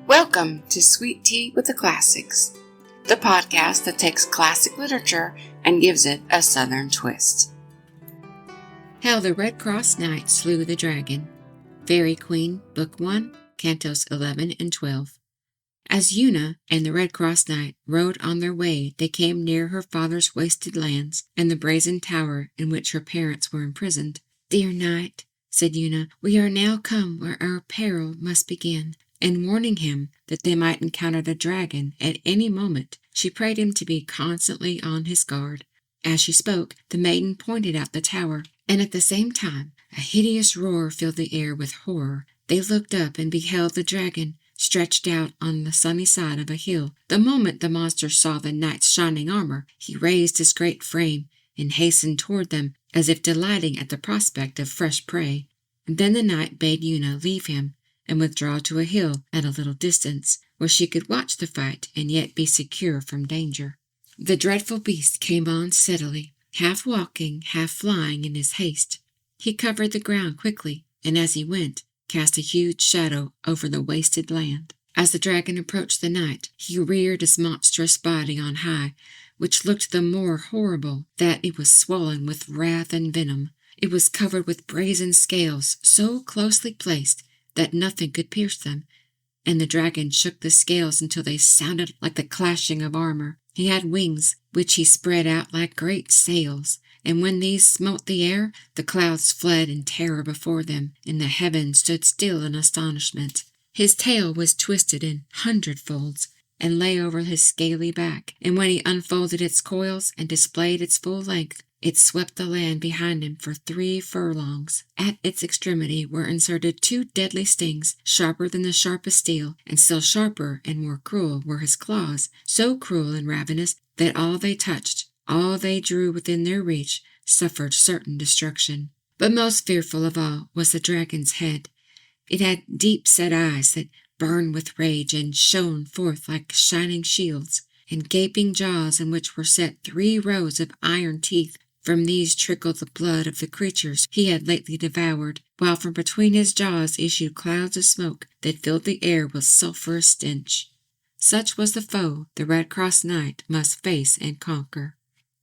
Welcome to Sweet Tea with the Classics, the podcast that takes classic literature and gives it a southern twist. How the Red Cross Knight Slew the Dragon. Faerie Queene, Book 1, Cantos 11 and 12. As Una and the Red Cross Knight rode on their way, they came near her father's wasted lands and the brazen tower in which her parents were imprisoned. "Dear knight," said Una, "we are now come where our peril must begin." And warning him that they might encounter the dragon at any moment, she prayed him to be constantly on his guard. As she spoke, the maiden pointed out the tower, and at the same time a hideous roar filled the air with horror. They looked up and beheld the dragon stretched out on the sunny side of a hill. The moment the monster saw the knight's shining armor, he raised his great frame and hastened toward them, as if delighting at the prospect of fresh prey. Then the knight bade Una leave him and withdraw to a hill at a little distance, where she could watch the fight and yet be secure from danger. The dreadful beast came on steadily, half walking, half flying in his haste. He covered the ground quickly, and as he went, cast a huge shadow over the wasted land. As the dragon approached the knight, he reared his monstrous body on high, which looked the more horrible that it was swollen with wrath and venom. It was covered with brazen scales so closely placed that nothing could pierce them, and the dragon shook the scales until they sounded like the clashing of armor. He had wings, which he spread out like great sails, and when these smote the air, the clouds fled in terror before them, and the heavens stood still in astonishment. His tail was twisted in 100 folds, and lay over his scaly back, and when he unfolded its coils and displayed its full length, it swept the land behind him for 3 furlongs. At its extremity were inserted 2 deadly stings, sharper than the sharpest steel, and still sharper and more cruel were his claws, so cruel and ravenous that all they touched, all they drew within their reach, suffered certain destruction. But most fearful of all was the dragon's head. It had deep-set eyes that burned with rage and shone forth like shining shields, and gaping jaws in which were set 3 rows of iron teeth. From these trickled the blood of the creatures he had lately devoured, while from between his jaws issued clouds of smoke that filled the air with sulphurous stench. Such was the foe the Red Cross Knight must face and conquer.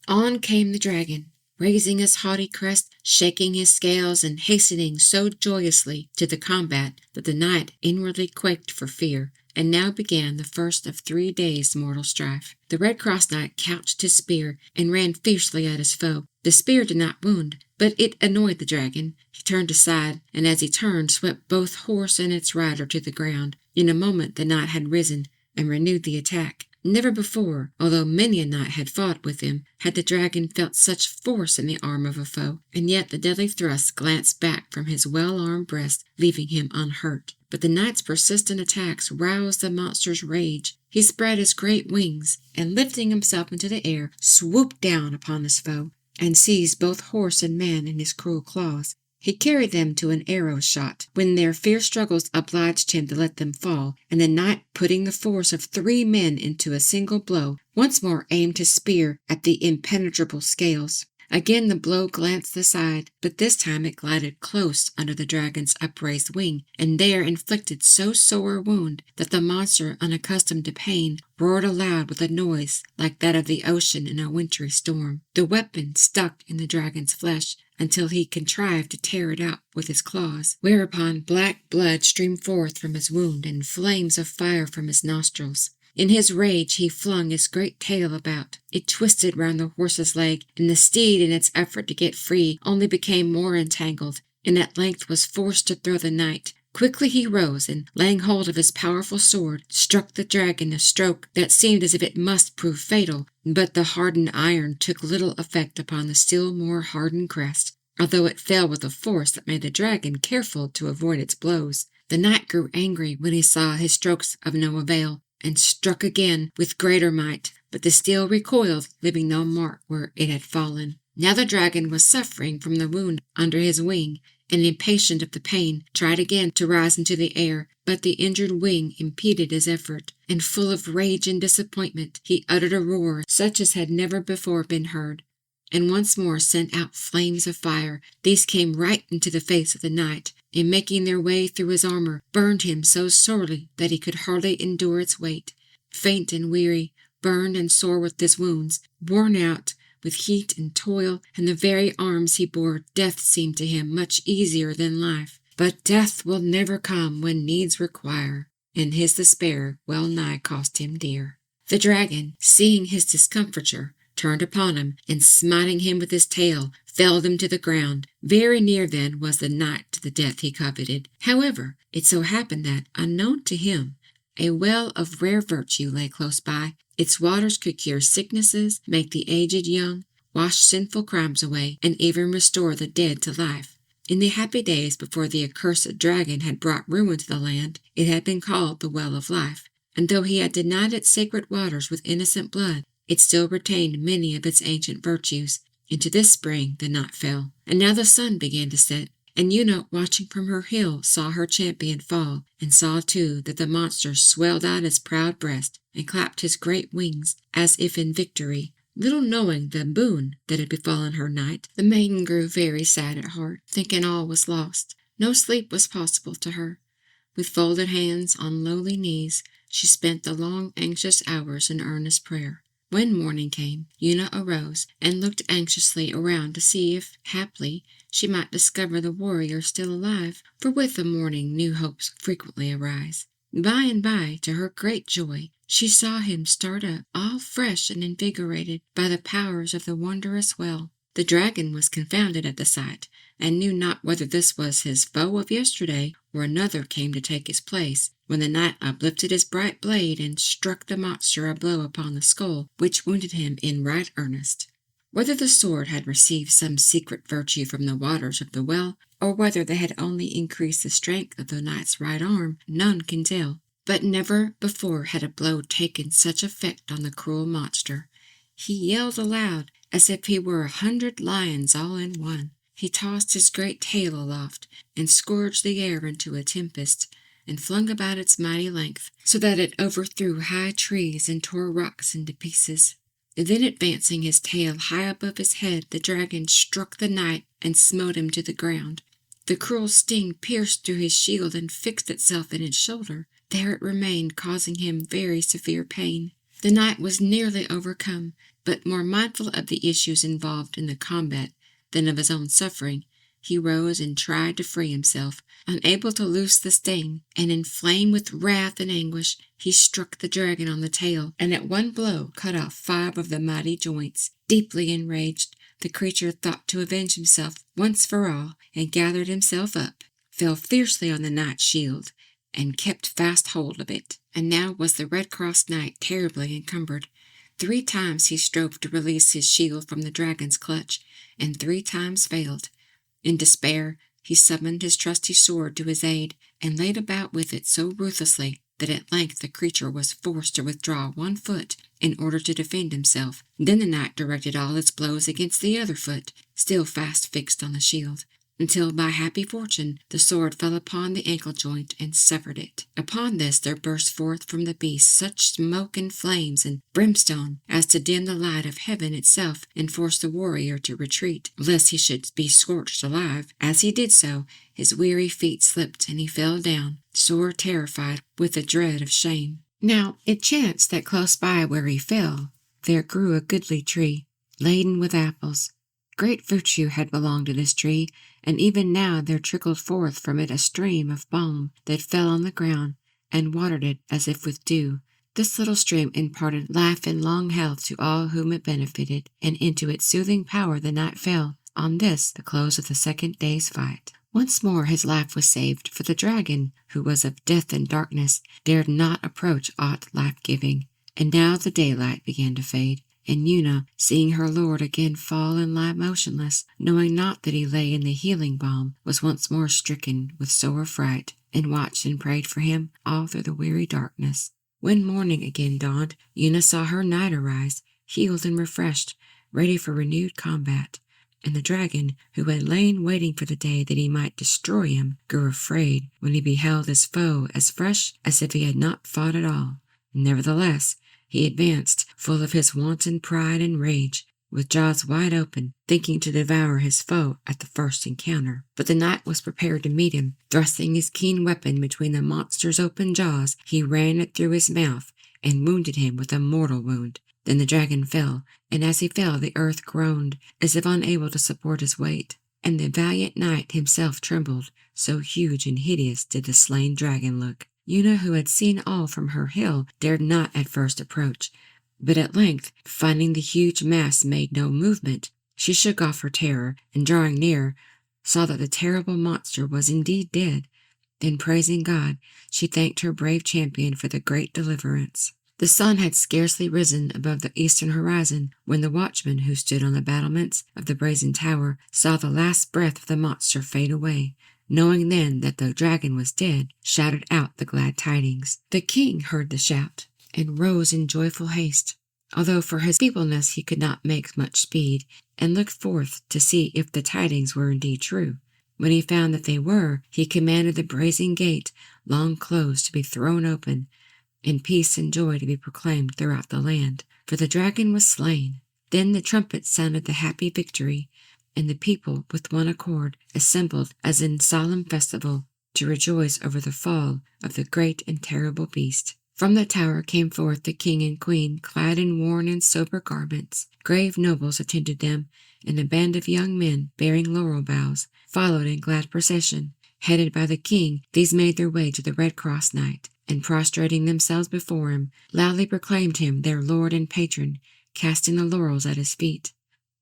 On came the dragon, raising his haughty crest, shaking his scales, and hastening so joyously to the combat that the knight inwardly quaked for fear. And now began the first of 3 days' mortal strife. The Red Cross Knight couched his spear and ran fiercely at his foe. The spear did not wound, but it annoyed the dragon. He turned aside, and as he turned, swept both horse and its rider to the ground. In a moment the knight had risen and renewed the attack. Never before, although many a knight had fought with him, had the dragon felt such force in the arm of a foe, and yet the deadly thrust glanced back from his well-armed breast, leaving him unhurt. But the knight's persistent attacks roused the monster's rage. He spread his great wings, and lifting himself into the air, swooped down upon his foe, and seized both horse and man in his cruel claws. He carried them to an arrow shot, when their fierce struggles obliged him to let them fall, and the knight, putting the force of 3 men into a single blow, once more aimed his spear at the impenetrable scales. Again the blow glanced aside, but this time it glided close under the dragon's upraised wing, and there inflicted so sore a wound that the monster, unaccustomed to pain, roared aloud with a noise like that of the ocean in a wintry storm. The weapon stuck in the dragon's flesh until he contrived to tear it out with his claws, whereupon black blood streamed forth from his wound and flames of fire from his nostrils. In his rage he flung his great tail about. It twisted round the horse's leg, and the steed, in its effort to get free, only became more entangled, and at length was forced to throw the knight. Quickly he rose, and, laying hold of his powerful sword, struck the dragon a stroke that seemed as if it must prove fatal, but the hardened iron took little effect upon the still more hardened crest, although it fell with a force that made the dragon careful to avoid its blows. The knight grew angry when he saw his strokes of no avail, and struck again with greater might, but the steel recoiled, leaving no mark where it had fallen. Now the dragon was suffering from the wound under his wing, and impatient of the pain, tried again to rise into the air, but the injured wing impeded his effort, and full of rage and disappointment, he uttered a roar such as had never before been heard, and once more sent out flames of fire. These came right into the face of the knight, in making their way through his armor, burned him so sorely that he could hardly endure its weight. Faint and weary, burned and sore with his wounds, worn out with heat and toil, and the very arms he bore, death seemed to him much easier than life. But death will never come when needs require, and his despair well nigh cost him dear. The dragon, seeing his discomfiture, turned upon him, and smiting him with his tail, felled him to the ground. Very near then was the knight to the death he coveted. However, it so happened that, unknown to him, a well of rare virtue lay close by. Its waters could cure sicknesses, make the aged young, wash sinful crimes away, and even restore the dead to life. In the happy days before the accursed dragon had brought ruin to the land, it had been called the Well of Life, and though he had denied its sacred waters with innocent blood, it still retained many of its ancient virtues. Into this spring the night fell, and now the sun began to set, and Una, watching from her hill, saw her champion fall, and saw too that the monster swelled out his proud breast, and clapped his great wings, as if in victory. Little knowing the boon that had befallen her knight, the maiden grew very sad at heart, thinking all was lost. No sleep was possible to her. With folded hands on lowly knees, she spent the long anxious hours in earnest prayer. When morning came, Una arose and looked anxiously around to see if, haply, she might discover the warrior still alive, for with the morning new hopes frequently arise. By and by, to her great joy, she saw him start up, all fresh and invigorated by the powers of the wondrous well. The dragon was confounded at the sight, and knew not whether this was his foe of yesterday, or another came to take his place, when the knight uplifted his bright blade and struck the monster a blow upon the skull, which wounded him in right earnest. Whether the sword had received some secret virtue from the waters of the well, or whether they had only increased the strength of the knight's right arm, none can tell. But never before had a blow taken such effect on the cruel monster. He yelled aloud, as if he were 100 lions all in one. He tossed his great tail aloft, and scourged the air into a tempest, and flung about its mighty length, so that it overthrew high trees and tore rocks into pieces. Then advancing his tail high above his head, the dragon struck the knight and smote him to the ground. The cruel sting pierced through his shield and fixed itself in his shoulder. There it remained, causing him very severe pain. The knight was nearly overcome, but more mindful of the issues involved in the combat than of his own suffering, he rose and tried to free himself, unable to loose the sting, and inflamed with wrath and anguish, he struck the dragon on the tail, and at one blow cut off 5 of the mighty joints. Deeply enraged, the creature thought to avenge himself once for all, and gathered himself up, fell fiercely on the knight's shield, and kept fast hold of it. And now was the Red Cross knight terribly encumbered. 3 times he strove to release his shield from the dragon's clutch, and 3 times failed. In despair, he summoned his trusty sword to his aid, and laid about with it so ruthlessly that at length the creature was forced to withdraw 1 foot in order to defend himself. Then the knight directed all its blows against the other foot, still fast fixed on the shield, until by happy fortune the sword fell upon the ankle joint and severed it. Upon this there burst forth from the beast such smoke and flames and brimstone as to dim the light of heaven itself and force the warrior to retreat, lest he should be scorched alive. As he did so, his weary feet slipped, and he fell down, sore terrified with the dread of shame. Now it chanced that close by where he fell there grew a goodly tree, laden with apples. Great virtue had belonged to this tree, and even now there trickled forth from it a stream of balm that fell on the ground and watered it as if with dew. This little stream imparted life and long health to all whom it benefited, and into its soothing power the knight fell, on this the close of the 2nd day's fight. Once more his life was saved, for the dragon, who was of death and darkness, dared not approach aught life-giving. And now the daylight began to fade, and Una, seeing her lord again fall and lie motionless, knowing not that he lay in the healing balm, was once more stricken with sore fright, and watched and prayed for him all through the weary darkness. When morning again dawned, Una saw her knight arise, healed and refreshed, ready for renewed combat. And the dragon, who had lain waiting for the day that he might destroy him, grew afraid when he beheld his foe as fresh as if he had not fought at all. Nevertheless, he advanced, full of his wanton pride and rage. with jaws wide open, thinking to devour his foe at the first encounter. But the knight was prepared to meet him. Thrusting his keen weapon between the monster's open jaws, he ran it through his mouth and wounded him with a mortal wound. Then the dragon fell, and as he fell the earth groaned, as if unable to support his weight. And the valiant knight himself trembled, so huge and hideous did the slain dragon look. Una, who had seen all from her hill, dared not at first approach, but at length, finding the huge mass made no movement, she shook off her terror, and drawing near, saw that the terrible monster was indeed dead. Then, praising God, she thanked her brave champion for the great deliverance. The sun had scarcely risen above the eastern horizon when the watchman who stood on the battlements of the brazen tower saw the last breath of the monster fade away. Knowing then that the dragon was dead, shouted out the glad tidings. The king heard the shout, and rose in joyful haste, although for his feebleness he could not make much speed, and looked forth to see if the tidings were indeed true. When he found that they were, he commanded the brazen gate, long closed, to be thrown open, and peace and joy to be proclaimed throughout the land, for the dragon was slain. Then the trumpet sounded the happy victory, and the people, with one accord, assembled as in solemn festival to rejoice over the fall of the great and terrible beast. From the tower came forth the king and queen, clad in worn and sober garments. Grave nobles attended them, and a band of young men, bearing laurel boughs, followed in glad procession. Headed by the king, these made their way to the Red Cross Knight, and prostrating themselves before him, loudly proclaimed him their lord and patron, casting the laurels at his feet.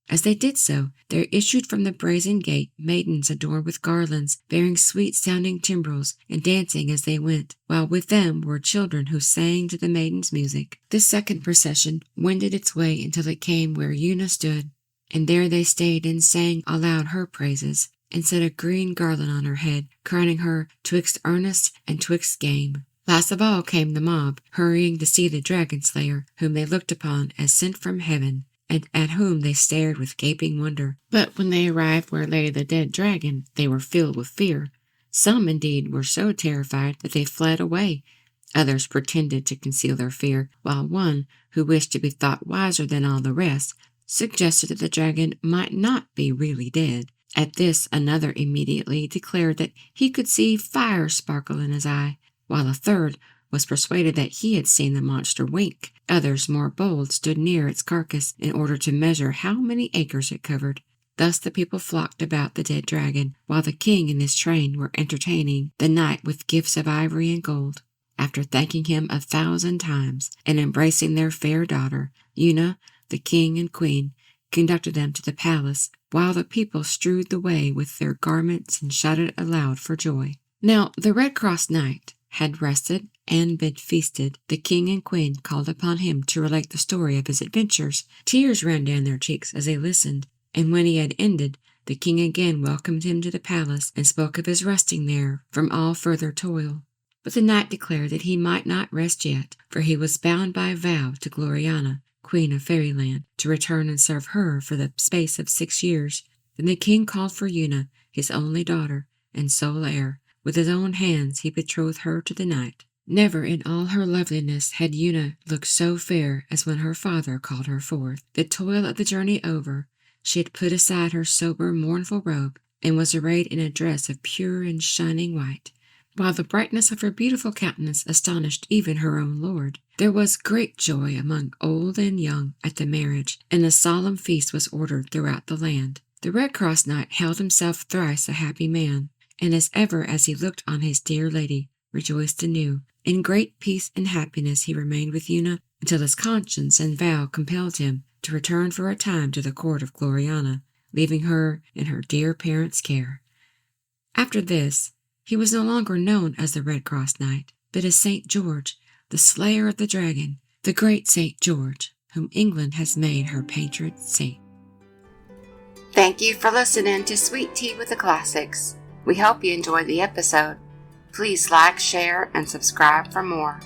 As they did so, there issued from the brazen gate maidens adorned with garlands, bearing sweet-sounding timbrels, and dancing as they went, while with them were children who sang to the maidens' music. This second procession wended its way until it came where Una stood, and there they stayed and sang aloud her praises, and set a green garland on her head, crowning her twixt earnest and twixt game. Last of all came the mob, hurrying to see the dragon slayer, whom they looked upon as sent from heaven, and at whom they stared with gaping wonder. But when they arrived where lay the dead dragon, they were filled with fear. Some, indeed, were so terrified that they fled away. Others pretended to conceal their fear, while one, who wished to be thought wiser than all the rest, suggested that the dragon might not be really dead. At this, another immediately declared that he could see fire sparkle in his eye, while a third was persuaded that he had seen the monster wink. Others, more bold, stood near its carcass in order to measure how many acres it covered. Thus the people flocked about the dead dragon, while the king and his train were entertaining the knight with gifts of ivory and gold. After thanking him 1,000 times, and embracing their fair daughter, Una, the king and queen, conducted them to the palace, while the people strewed the way with their garments and shouted aloud for joy. Now the Red Cross Knight had rested and been feasted. The king and queen called upon him to relate the story of his adventures. Tears ran down their cheeks as they listened, and when he had ended, the king again welcomed him to the palace and spoke of his resting there from all further toil. But the knight declared that he might not rest yet, for he was bound by vow to Gloriana, queen of Fairyland, to return and serve her for the space of 6 years. Then the king called for Una, his only daughter and sole heir. With his own hands he betrothed her to the knight. Never in all her loveliness had Una looked so fair as when her father called her forth. The toil of the journey over, she had put aside her sober, mournful robe, and was arrayed in a dress of pure and shining white, while the brightness of her beautiful countenance astonished even her own lord. There was great joy among old and young at the marriage, and a solemn feast was ordered throughout the land. The Red Cross Knight held himself thrice a happy man, and as ever as he looked on his dear lady, rejoiced anew. In great peace and happiness he remained with Una until his conscience and vow compelled him to return for a time to the court of Gloriana, leaving her in her dear parents' care. After this, he was no longer known as the Red Cross Knight, but as St. George, the slayer of the dragon, the great St. George, whom England has made her patron saint. Thank you for listening to Sweet Tea with the Classics. We hope you enjoyed the episode. Please like, share, and subscribe for more.